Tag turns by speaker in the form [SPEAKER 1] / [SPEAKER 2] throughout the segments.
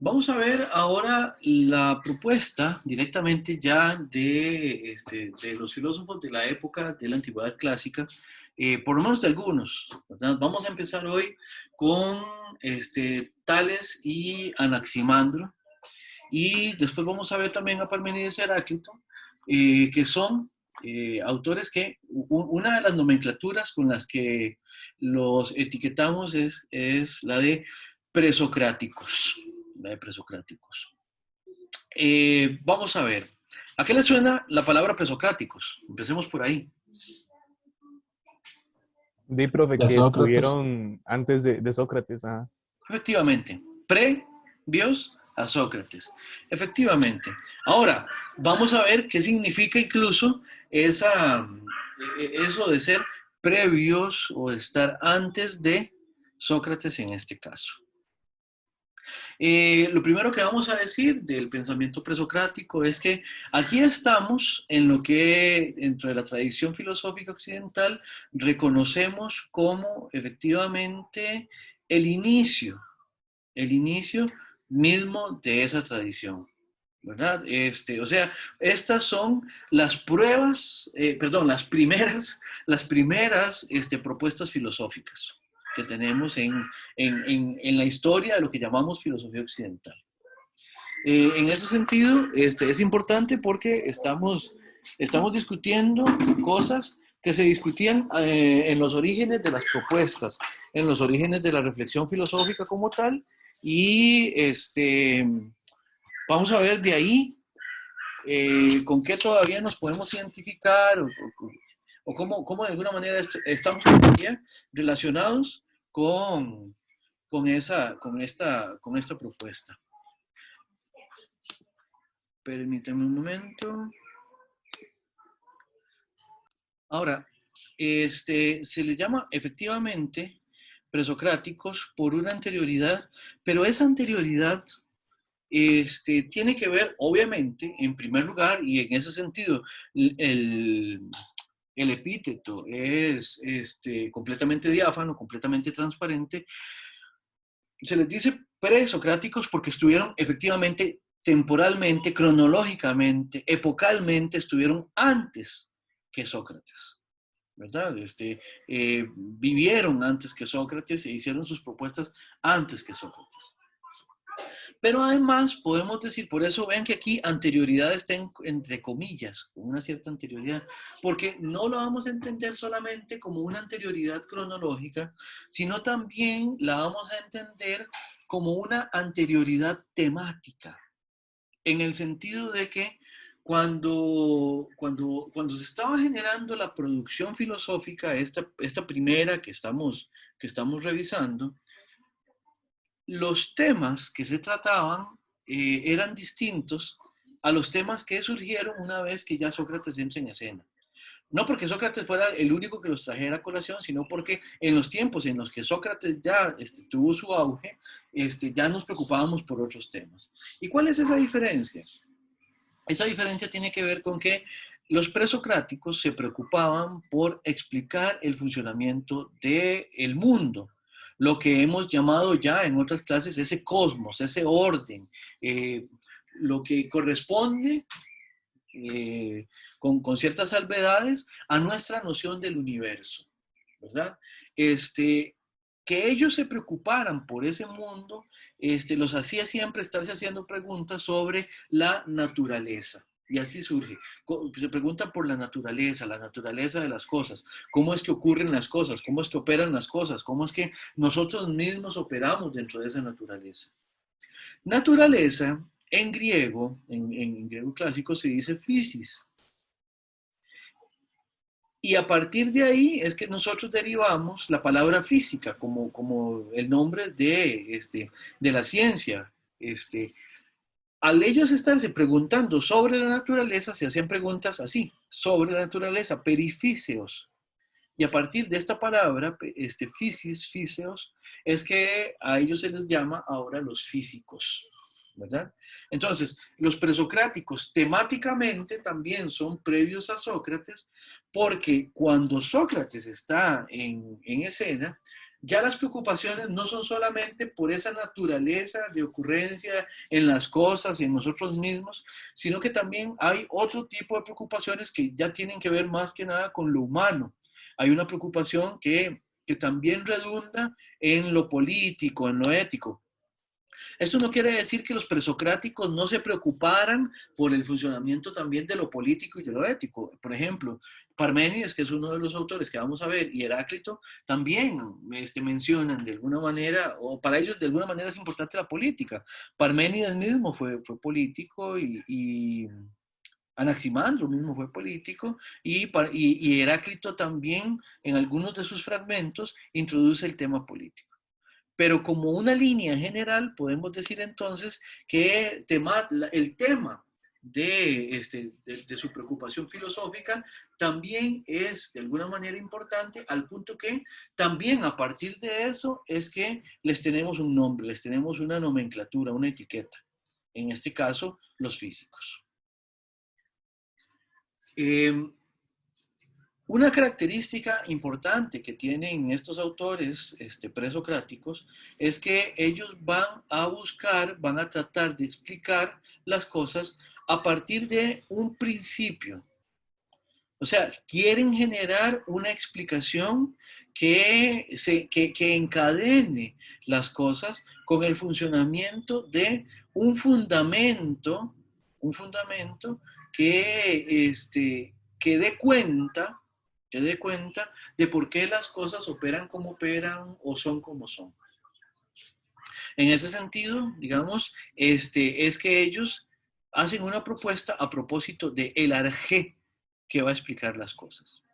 [SPEAKER 1] Vamos a ver ahora la propuesta directamente ya de los filósofos de la época de la antigüedad clásica, por lo menos de algunos, ¿verdad? Vamos a empezar hoy con Tales y Anaximandro, y después vamos a ver también a Parmenides y Heráclito, que son autores que una de las nomenclaturas con las que los etiquetamos es la de presocráticos. La de presocráticos. Vamos a ver. ¿A qué le suena la palabra presocráticos? Empecemos por ahí.
[SPEAKER 2] Di, profe,
[SPEAKER 3] De
[SPEAKER 2] que
[SPEAKER 3] Sócrates.
[SPEAKER 2] estuvieron antes de Sócrates. Ajá.
[SPEAKER 1] Efectivamente, previos a Sócrates. Efectivamente. Ahora, vamos a ver qué significa incluso eso de ser previos o estar antes de Sócrates en este caso. Lo primero que vamos a decir del pensamiento presocrático es que aquí estamos en lo que dentro de la tradición filosófica occidental reconocemos como efectivamente el inicio mismo de esa tradición, ¿verdad? O sea, estas son las pruebas, las primeras propuestas filosóficas que tenemos en la historia de lo que llamamos filosofía occidental. En ese sentido, es importante porque estamos discutiendo cosas que se discutían en los orígenes de las propuestas, en los orígenes de la reflexión filosófica como tal, y vamos a ver de ahí con qué todavía nos podemos identificar o cómo de alguna manera estamos todavía relacionados con esta propuesta. Permítame un momento. Ahora, se le llama efectivamente presocráticos por una anterioridad, pero esa anterioridad tiene que ver, obviamente, en primer lugar, y en ese sentido, el epíteto es completamente diáfano, completamente transparente. Se les dice presocráticos porque estuvieron efectivamente temporalmente, cronológicamente, epocalmente, estuvieron antes que Sócrates, ¿verdad? Vivieron antes que Sócrates e hicieron sus propuestas antes que Sócrates. Pero además podemos decir, por eso ven que aquí anterioridad está entre comillas, con una cierta anterioridad, porque no lo vamos a entender solamente como una anterioridad cronológica, sino también la vamos a entender como una anterioridad temática, en el sentido de que cuando se estaba generando la producción filosófica, esta primera que estamos revisando, los temas que se trataban eran distintos a los temas que surgieron una vez que ya Sócrates entra en escena. No porque Sócrates fuera el único que los trajera a colación, sino porque en los tiempos en los que Sócrates ya tuvo su auge, ya nos preocupábamos por otros temas. ¿Y cuál es esa diferencia? Esa diferencia tiene que ver con que los presocráticos se preocupaban por explicar el funcionamiento del mundo, lo que hemos llamado ya en otras clases ese cosmos, ese orden, lo que corresponde con ciertas salvedades a nuestra noción del universo, ¿verdad? Que ellos se preocuparan por ese mundo, los hacía siempre estarse haciendo preguntas sobre la naturaleza. Y así surge. Se preguntan por la naturaleza de las cosas. ¿Cómo es que ocurren las cosas? ¿Cómo es que operan las cosas? ¿Cómo es que nosotros mismos operamos dentro de esa naturaleza? Naturaleza, en griego, en griego clásico, se dice physis. Y a partir de ahí es que nosotros derivamos la palabra física como el nombre de la ciencia. Al ellos estarse preguntando sobre la naturaleza, se hacían preguntas así, sobre la naturaleza, perifíseos. Y a partir de esta palabra, físeos, es que a ellos se les llama ahora los físicos, ¿verdad? Entonces, los presocráticos temáticamente también son previos a Sócrates, porque cuando Sócrates está en escena, Ya las preocupaciones no son solamente por esa naturaleza de ocurrencia en las cosas y en nosotros mismos, sino que también hay otro tipo de preocupaciones que ya tienen que ver más que nada con lo humano. Hay una preocupación que también redunda en lo político, en lo ético. Esto no quiere decir que los presocráticos no se preocuparan por el funcionamiento también de lo político y de lo ético. Por ejemplo, Parménides, que es uno de los autores que vamos a ver, y Heráclito, también mencionan de alguna manera, o para ellos de alguna manera es importante la política. Parménides mismo fue político y Anaximandro mismo fue político y Heráclito también en algunos de sus fragmentos introduce el tema político. Pero como una línea general, podemos decir entonces que el tema de su preocupación filosófica también es de alguna manera importante, al punto que también a partir de eso es que les tenemos un nombre, les tenemos una nomenclatura, una etiqueta. En este caso, los físicos. Una característica importante que tienen estos autores presocráticos es que ellos van a buscar, van a tratar de explicar las cosas a partir de un principio. O sea, quieren generar una explicación que encadene las cosas con el funcionamiento de un fundamento que dé cuenta de por qué las cosas operan como operan o son como son. En ese sentido, digamos, es que ellos hacen una propuesta a propósito de el arjé que va a explicar las cosas.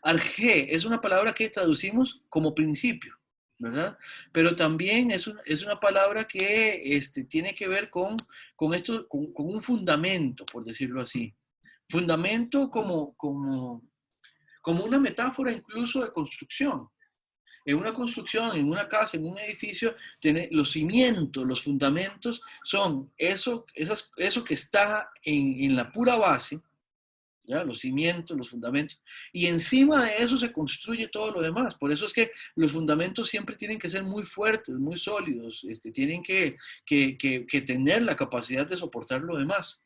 [SPEAKER 1] Arjé es una palabra que traducimos como principio, ¿verdad? Pero también es una palabra que tiene que ver con un fundamento, por decirlo así. Fundamento como una metáfora incluso de construcción. En una construcción, en una casa, en un edificio, los cimientos, los fundamentos son eso que está en la pura base, ¿ya? Los cimientos, los fundamentos, y encima de eso se construye todo lo demás. Por eso es que los fundamentos siempre tienen que ser muy fuertes, muy sólidos, tienen que tener la capacidad de soportar lo demás.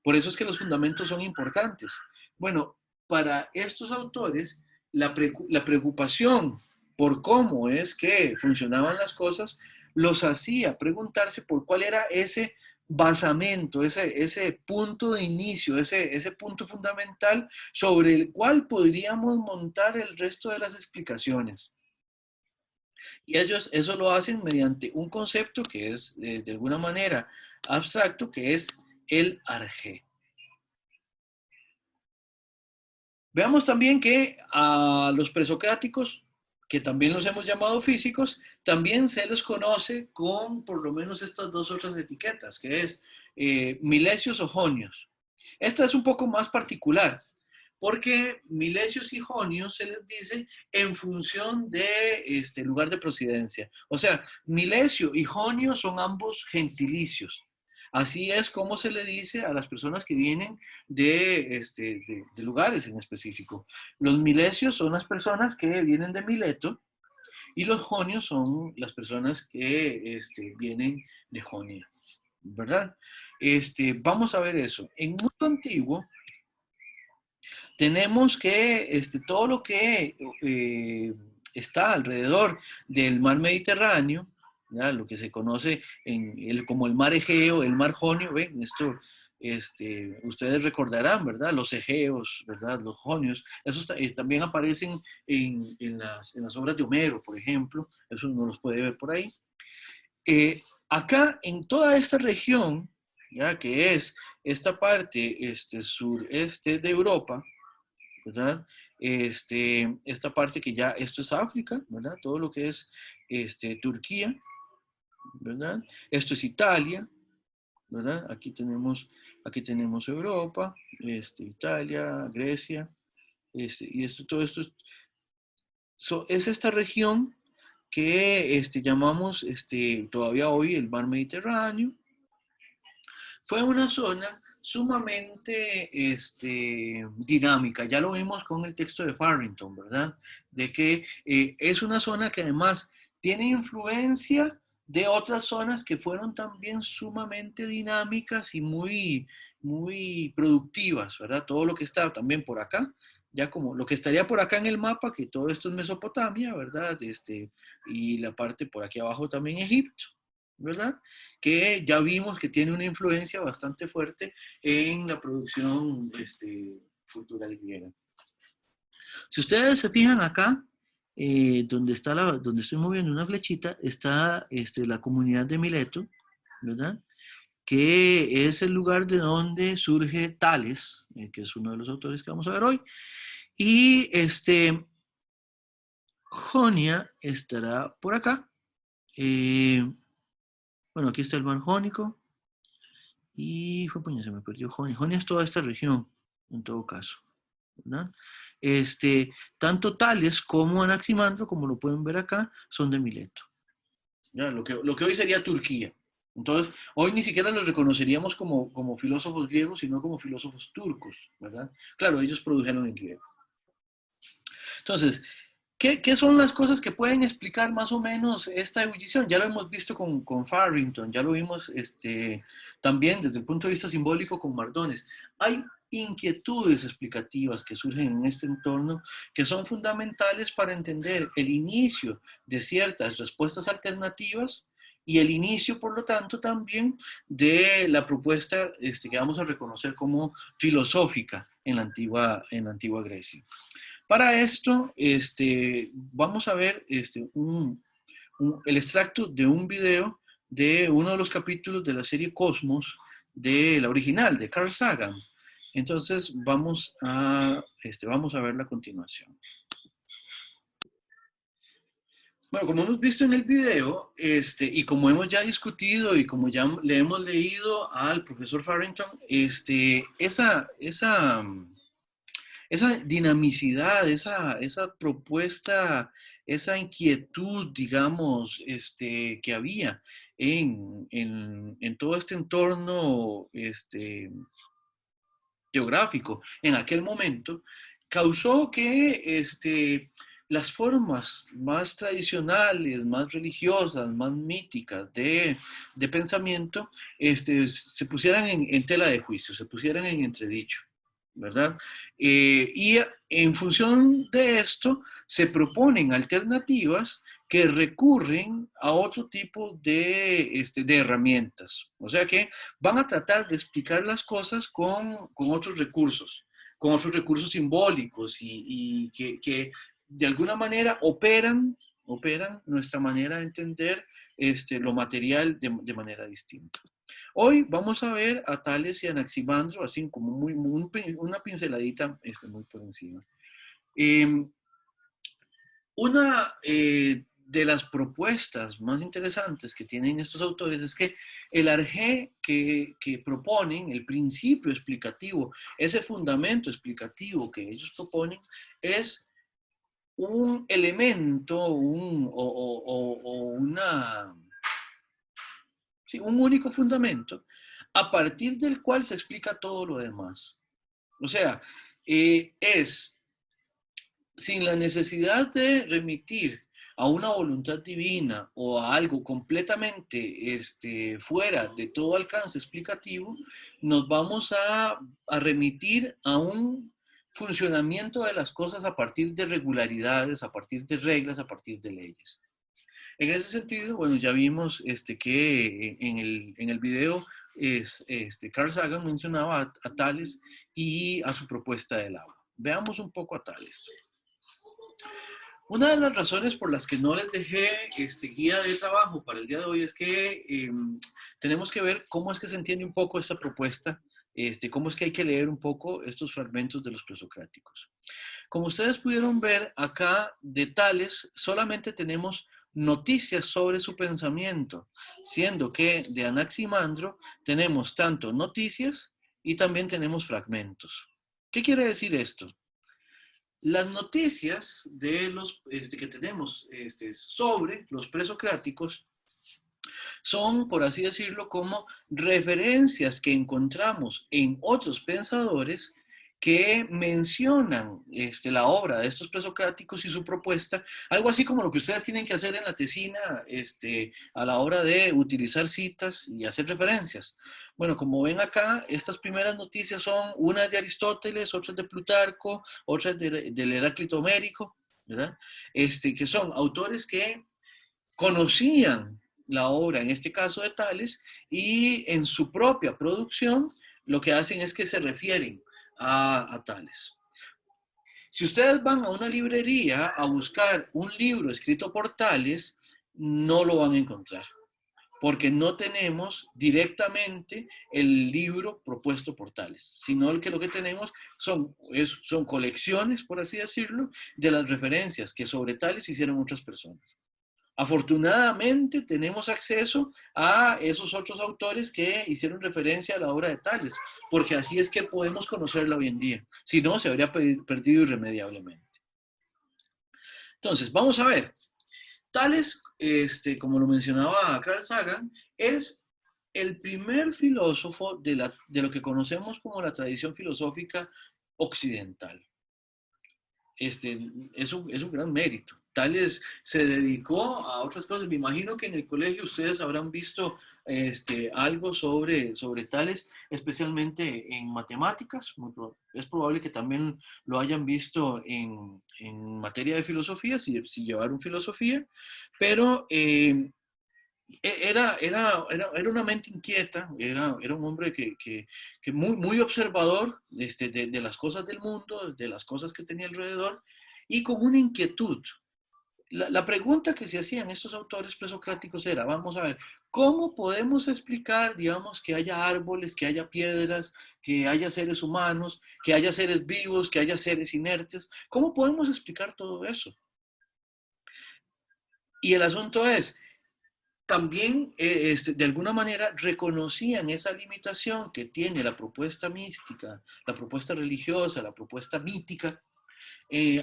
[SPEAKER 1] Por eso es que los fundamentos son importantes. Bueno, para estos autores, la preocupación por cómo es que funcionaban las cosas los hacía preguntarse por cuál era ese basamento, ese punto de inicio, ese punto fundamental sobre el cual podríamos montar el resto de las explicaciones. Y ellos eso lo hacen mediante un concepto que es de alguna manera abstracto, que es el arjé. Veamos también que a los presocráticos, que también los hemos llamado físicos, también se les conoce con por lo menos estas dos otras etiquetas, que es milesios o jonios. Esta es un poco más particular, porque milesios y jonios se les dice en función de lugar de procedencia. O sea, milesio y jonio son ambos gentilicios. Así es como se le dice a las personas que vienen de lugares en específico. Los milesios son las personas que vienen de Mileto y los jonios son las personas que vienen de Jonia, ¿verdad? Vamos a ver eso. En mundo antiguo tenemos que todo lo que está alrededor del mar Mediterráneo, ¿ya? Lo que se conoce como el mar Egeo, el mar Jonio, ¿ven? Esto, ustedes recordarán, ¿verdad? Los Egeos, ¿verdad? Los Jonios, esos también aparecen en las obras de Homero, por ejemplo, eso uno los puede ver por ahí. Acá, en toda esta región, ya que es esta parte sureste de Europa, ¿verdad? Esta parte que ya, esto es África, ¿verdad? Todo lo que es Turquía, ¿verdad? Esto es Italia, ¿verdad? Aquí tenemos Europa, Italia, Grecia, y todo esto es esta región que llamamos todavía hoy el mar Mediterráneo. Fue una zona sumamente dinámica. Ya lo vimos con el texto de Farrington, ¿verdad? De que es una zona que además tiene influencia de otras zonas que fueron también sumamente dinámicas y muy productivas, ¿verdad? Todo lo que está también por acá, ya como lo que estaría por acá en el mapa, que todo esto es Mesopotamia, ¿verdad? Y la parte por aquí abajo también Egipto, ¿verdad? Que ya vimos que tiene una influencia bastante fuerte en la producción cultural griega. Si ustedes se fijan acá, donde estoy moviendo una flechita, está la comunidad de Mileto, ¿verdad? Que es el lugar de donde surge Tales, que es uno de los autores que vamos a ver hoy. Y Jonia estará por acá. Bueno, aquí está el mar Jónico. Y se me perdió Jonia. Jonia es toda esta región, en todo caso, ¿verdad? Tanto Tales como Anaximandro, como lo pueden ver acá, son de Mileto. ¿Ya? Lo que hoy sería Turquía. Entonces, hoy ni siquiera los reconoceríamos como filósofos griegos, sino como filósofos turcos, ¿verdad? Claro, ellos produjeron en griego. Entonces, ¿qué son las cosas que pueden explicar más o menos esta ebullición? Ya lo hemos visto con Farrington, ya lo vimos también desde el punto de vista simbólico con Mardones. Hay inquietudes explicativas que surgen en este entorno que son fundamentales para entender el inicio de ciertas respuestas alternativas y el inicio, por lo tanto, también de la propuesta que vamos a reconocer como filosófica en la antigua Grecia. Para esto, vamos a ver el extracto de un video de uno de los capítulos de la serie Cosmos, de la original, de Carl Sagan. Entonces, vamos a ver la continuación. Bueno, como hemos visto en el video, y como hemos ya discutido y como ya le hemos leído al profesor Farrington, esa dinamicidad, esa propuesta, esa inquietud, digamos, que había en todo este entorno geográfico en aquel momento, causó que las formas más tradicionales, más religiosas, más míticas de pensamiento, se pusieran en tela de juicio, se pusieran en entredicho, ¿verdad? Y en función de esto se proponen alternativas que recurren a otro tipo de herramientas. O sea que van a tratar de explicar las cosas con otros recursos simbólicos y que de alguna manera operan nuestra manera de entender lo material de manera distinta. Hoy vamos a ver a Tales y a Anaximandro, así como una pinceladita muy por encima. Una de las propuestas más interesantes que tienen estos autores es que el arjé que proponen, el principio explicativo, ese fundamento explicativo que ellos proponen, es un elemento un único fundamento a partir del cual se explica todo lo demás. O sea, es sin la necesidad de remitir a una voluntad divina o a algo completamente fuera de todo alcance explicativo, nos vamos a remitir a un funcionamiento de las cosas a partir de regularidades, a partir de reglas, a partir de leyes. En ese sentido, bueno, ya vimos que en el video Carl Sagan mencionaba a Tales y a su propuesta del agua. Veamos un poco a Tales. Una de las razones por las que no les dejé guía de trabajo para el día de hoy es que tenemos que ver cómo es que se entiende un poco esta propuesta, cómo es que hay que leer un poco estos fragmentos de los presocráticos. Como ustedes pudieron ver acá, de Tales solamente tenemos noticias sobre su pensamiento, siendo que de Anaximandro tenemos tanto noticias y también tenemos fragmentos. ¿Qué quiere decir esto? Las noticias de que tenemos sobre los presocráticos Son, por así decirlo, como referencias que encontramos en otros pensadores que mencionan la obra de estos presocráticos y su propuesta, algo así como lo que ustedes tienen que hacer en la tesina a la hora de utilizar citas y hacer referencias. Bueno, como ven acá, estas primeras noticias son unas de Aristóteles, otras de Plutarco, otras del Heráclito Homérico, ¿verdad? Que son autores que conocían la obra, en este caso de Tales, y en su propia producción lo que hacen es que se refieren a Tales. Si ustedes van a una librería a buscar un libro escrito por Tales, no lo van a encontrar, porque no tenemos directamente el libro propuesto por Tales, sino que lo que tenemos son colecciones, por así decirlo, de las referencias que sobre Tales hicieron otras personas. Afortunadamente tenemos acceso a esos otros autores que hicieron referencia a la obra de Tales, porque así es que podemos conocerla hoy en día. Si no, se habría perdido irremediablemente. Entonces, vamos a ver. Tales, como lo mencionaba Carl Sagan, es el primer filósofo de lo que conocemos como la tradición filosófica occidental. Es un gran mérito. Tales se dedicó a otras cosas. Me imagino que en el colegio ustedes habrán visto algo sobre Tales, especialmente en matemáticas. Es probable que también lo hayan visto en materia de filosofía, si llevaron filosofía, pero era una mente inquieta, era un hombre que muy observador de las cosas del mundo, de las cosas que tenía alrededor, y con una inquietud. La pregunta que se hacían estos autores presocráticos era, vamos a ver, ¿cómo podemos explicar, digamos, que haya árboles, que haya piedras, que haya seres humanos, que haya seres vivos, que haya seres inertes? ¿Cómo podemos explicar todo eso? Y el asunto es, también de alguna manera reconocían esa limitación que tiene la propuesta mística, la propuesta religiosa, la propuesta mítica,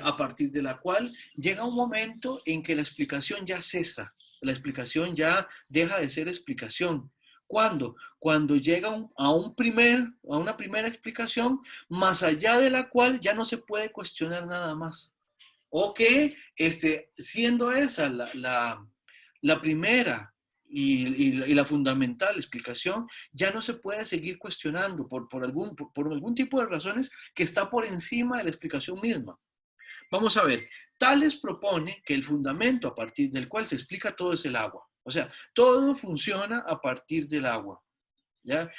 [SPEAKER 1] a partir de la cual llega un momento en que la explicación ya cesa, la explicación ya deja de ser explicación. ¿Cuándo? Cuando llega a una primera explicación, más allá de la cual ya no se puede cuestionar nada más. O que siendo esa la primera y la fundamental explicación, ya no se puede seguir cuestionando por algún tipo de razones que está por encima de la explicación misma. Vamos a ver, Tales propone que el fundamento a partir del cual se explica todo es el agua. O sea, todo funciona a partir del agua. ¿Ya?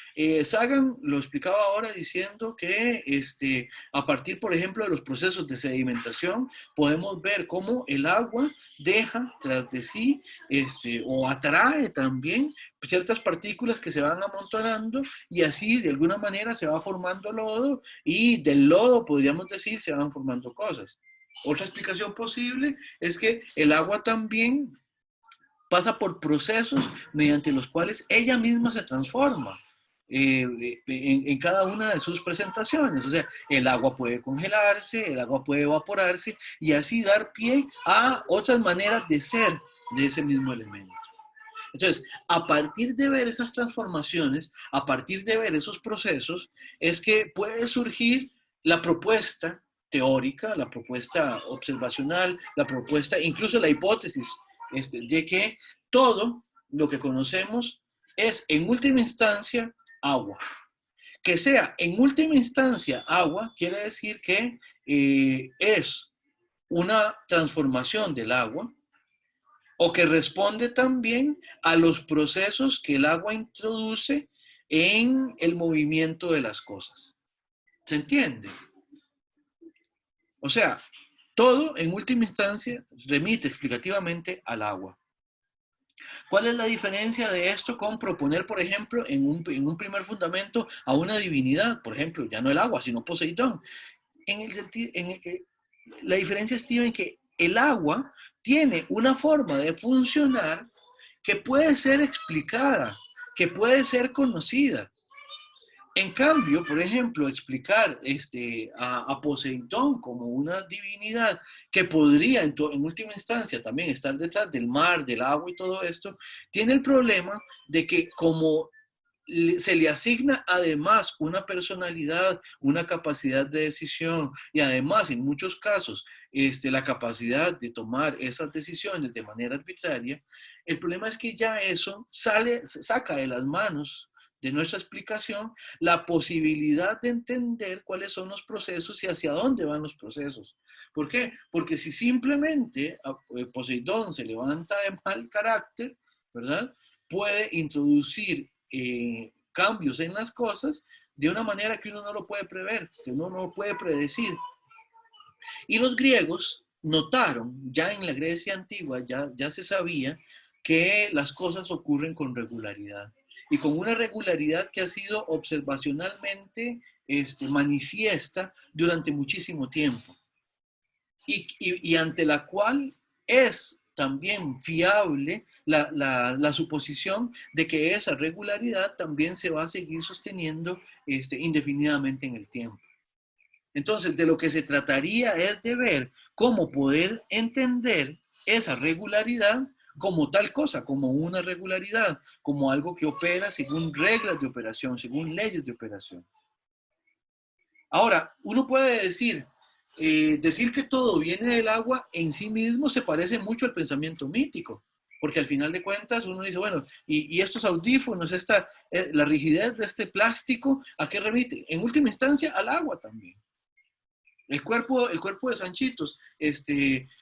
[SPEAKER 1] Sagan lo explicaba ahora diciendo que a partir, por ejemplo, de los procesos de sedimentación, podemos ver cómo el agua deja tras de sí o atrae también ciertas partículas que se van amontonando y así de alguna manera se va formando lodo y del lodo, podríamos decir, se van formando cosas. Otra explicación posible es que el agua también pasa por procesos mediante los cuales ella misma se transforma en cada una de sus presentaciones. O sea, el agua puede congelarse, el agua puede evaporarse y así dar pie a otras maneras de ser de ese mismo elemento. Entonces, a partir de ver esas transformaciones, a partir de ver esos procesos, es que puede surgir la propuesta teórica, la propuesta observacional, la propuesta, incluso la hipótesis de que todo lo que conocemos es en última instancia agua. Que sea en última instancia agua quiere decir que es una transformación del agua o que responde también a los procesos que el agua introduce en el movimiento de las cosas. ¿Se entiende? O sea, todo en última instancia remite explicativamente al agua. ¿Cuál es la diferencia de esto con proponer, por ejemplo, en un primer fundamento a una divinidad? Por ejemplo, ya no el agua, sino Poseidón. La diferencia está en que el agua tiene una forma de funcionar que puede ser explicada, que puede ser conocida. En cambio, por ejemplo, explicar a Poseidón como una divinidad que podría en última instancia también estar detrás del mar, del agua y todo esto, tiene el problema de que como se le asigna además una personalidad, una capacidad de decisión y además en muchos casos la capacidad de tomar esas decisiones de manera arbitraria, el problema es que ya eso saca de las manos de nuestra explicación la posibilidad de entender cuáles son los procesos y hacia dónde van los procesos. ¿Por qué? Porque si simplemente Poseidón se levanta de mal carácter, ¿verdad? Puede introducir cambios en las cosas de una manera que uno no lo puede prever, que uno no lo puede predecir. Y los griegos notaron, ya en la Grecia antigua, ya se sabía que las cosas ocurren con regularidad. Y con una regularidad que ha sido observacionalmente manifiesta durante muchísimo tiempo. Y ante la cual es también fiable la suposición de que esa regularidad también se va a seguir sosteniendo indefinidamente en el tiempo. Entonces, de lo que se trataría es de ver cómo poder entender esa regularidad como tal cosa, como una regularidad, como algo que opera según reglas de operación, según leyes de operación. Ahora, uno puede decir que todo viene del agua en sí mismo se parece mucho al pensamiento mítico, porque al final de cuentas uno dice, bueno, y estos audífonos, la rigidez de este plástico, ¿a qué remite? En última instancia, al agua también. El cuerpo de Sanchitos,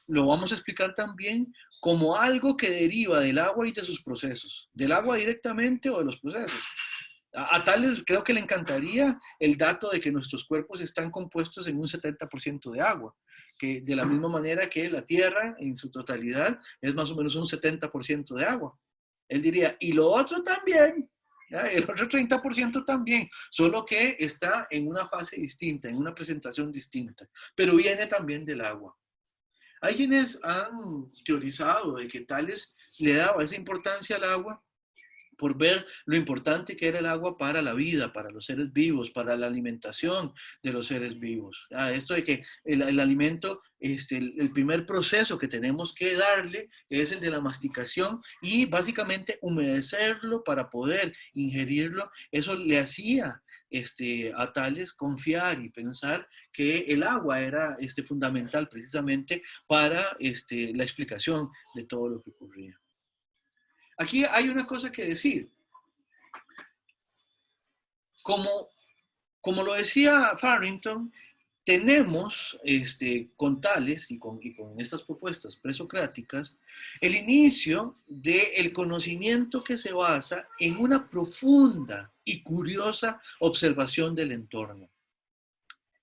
[SPEAKER 1] lo vamos a explicar también como algo que deriva del agua y de sus procesos, del agua directamente o de los procesos. A Tales creo que le encantaría el dato de que nuestros cuerpos están compuestos en un 70% de agua, que de la misma manera que la Tierra en su totalidad es más o menos un 70% de agua. Él diría, y lo otro también, ¿ya? El otro 30% también, solo que está en una fase distinta, en una presentación distinta, pero viene también del agua. Hay quienes han teorizado de que Tales le daba esa importancia al agua por ver lo importante que era el agua para la vida, para los seres vivos, para la alimentación de los seres vivos. Esto de que el alimento, el primer proceso que tenemos que darle es el de la masticación y básicamente humedecerlo para poder ingerirlo. Eso le hacía a Tales confiar y pensar que el agua era fundamental precisamente para la explicación de todo lo que ocurría. Aquí hay una cosa que decir. Como lo decía Farrington, tenemos con Tales y con estas propuestas presocráticas el inicio del conocimiento que se basa en una profunda y curiosa observación del entorno.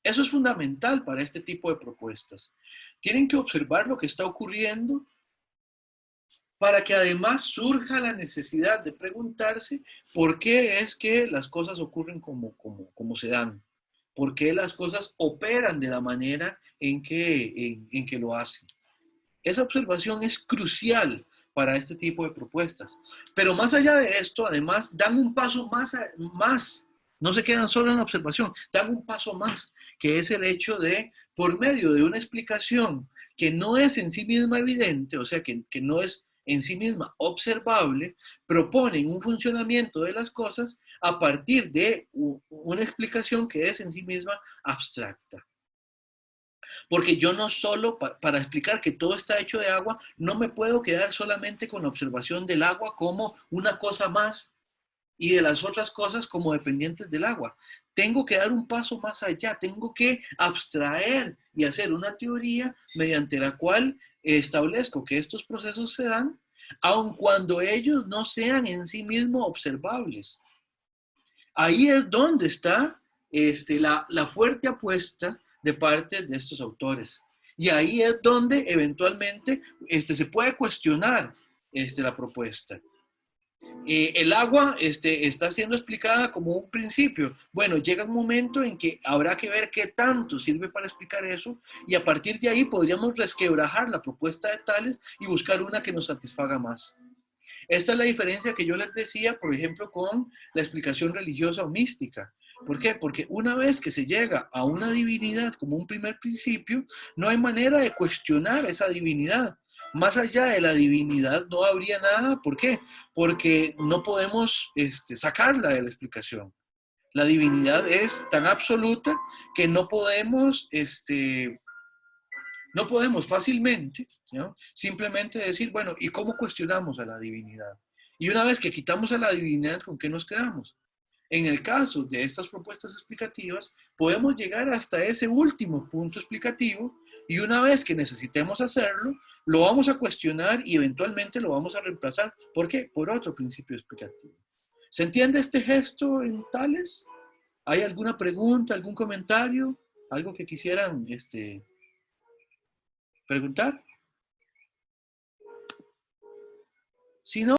[SPEAKER 1] Eso es fundamental para este tipo de propuestas. Tienen que observar lo que está ocurriendo para que además surja la necesidad de preguntarse por qué es que las cosas ocurren como se dan, por qué las cosas operan de la manera en que lo hacen. Esa observación es crucial para este tipo de propuestas. Pero más allá de esto, además, dan un paso más, no se quedan solo en la observación, dan un paso más, que es el hecho de, por medio de una explicación que no es en sí misma evidente, o sea, que no es en sí misma observable, proponen un funcionamiento de las cosas a partir de una explicación que es en sí misma abstracta. Porque yo no solo, para explicar que todo está hecho de agua, no me puedo quedar solamente con la observación del agua como una cosa más y de las otras cosas como dependientes del agua. Tengo que dar un paso más allá, tengo que abstraer y hacer una teoría mediante la cual establezco que estos procesos se dan, aun cuando ellos no sean en sí mismos observables. Ahí es donde está la fuerte apuesta de parte de estos autores. Y ahí es donde eventualmente se puede cuestionar la propuesta. El agua está siendo explicada como un principio. Bueno, llega un momento en que habrá que ver qué tanto sirve para explicar eso y a partir de ahí podríamos resquebrajar la propuesta de Tales y buscar una que nos satisfaga más. Esta es la diferencia que yo les decía, por ejemplo, con la explicación religiosa o mística. ¿Por qué? Porque una vez que se llega a una divinidad como un primer principio, no hay manera de cuestionar esa divinidad. Más allá de la divinidad no habría nada. ¿Por qué? Porque no podemos sacarla de la explicación. La divinidad es tan absoluta que no podemos fácilmente, ¿no?, simplemente decir, bueno, ¿y cómo cuestionamos a la divinidad? Y una vez que quitamos a la divinidad, ¿con qué nos quedamos? En el caso de estas propuestas explicativas, podemos llegar hasta ese último punto explicativo y una vez que necesitemos hacerlo, lo vamos a cuestionar y eventualmente lo vamos a reemplazar. ¿Por qué? Por otro principio explicativo. ¿Se entiende este gesto en Tales? ¿Hay alguna pregunta, algún comentario? ¿Algo que quisieran preguntar? Si no,